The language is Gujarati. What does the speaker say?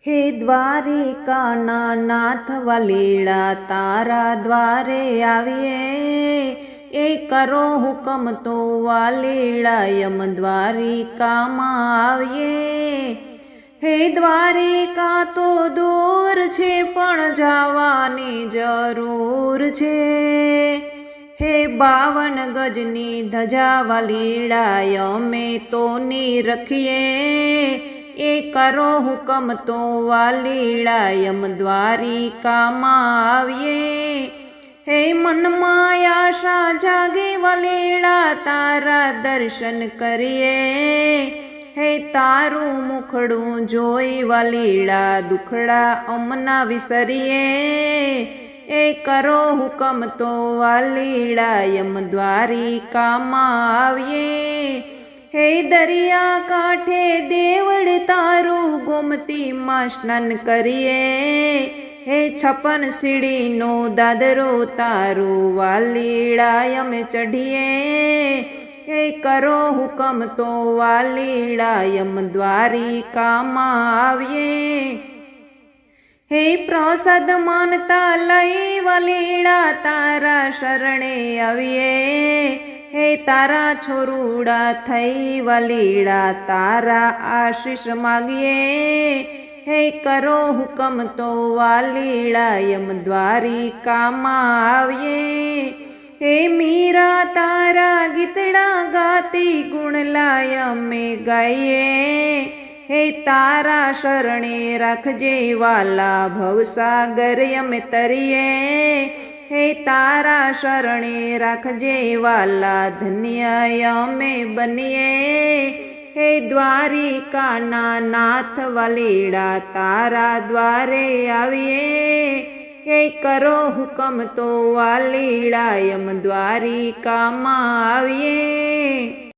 હે દ્વારિકાના નાથ વલીલા તારા દ્વારે આવીએ, એ કરો હુકમ તો વાલીલા યમ દ્વારિકામાં આવીએ। હે દ્વારિકા તો દૂર છે પણ જવાની જરૂર છે, હે 52 ગજની ધજા વલીલા અમે તો ની રખીએ, એ કરો હુકમ તો વાલીલા યમ દ્વારિકામાં આવીએ। હે મનમાં આશા જાગે વલીલા તારા દર્શન કરીએ, હે તારું મુખડું જોઈ વલીલા દુખડા અમના વિસરીએ, એ કરો હુકમ તો વાલીલા યમ દ્વારિકામાં આવીએ। હે દરિયા કાંઠે દેવળ તારું ગોમતીમાં સ્નાન કરીએ, હે 56 સીડીનો દાદરો તારું વાલીલા અમે ચઢીએ, હે કરો હુકમ તો વાલીલા યમ દ્વારિકામાં આવીએ। હે પ્રસાદ માનતા લઈ વલીલા તારા શરણે આવીએ, હે તારા છોરુડા થઈ વલીલા તારા આશીષ માગીએ, હે કરો હુકમ તો વાલીલા યમ દ્વારિકામાં આવીએ। હે મીરા તારા ગીતડા ગાતી ગુણલાય અમે ગાઈએ, હે તારા શરણે રાખજે વાલા ભવસાગર અમે તરીએ, હે તારા શરણે રાખજે વાલા ધન્ય અમે બનીએ। હે દ્વારિકાના નાથ વલીલા તારા દ્વારે આવીએ, હે કરો હુકમ તો વાલીલા યમ દ્વારિકામાં આવીએ।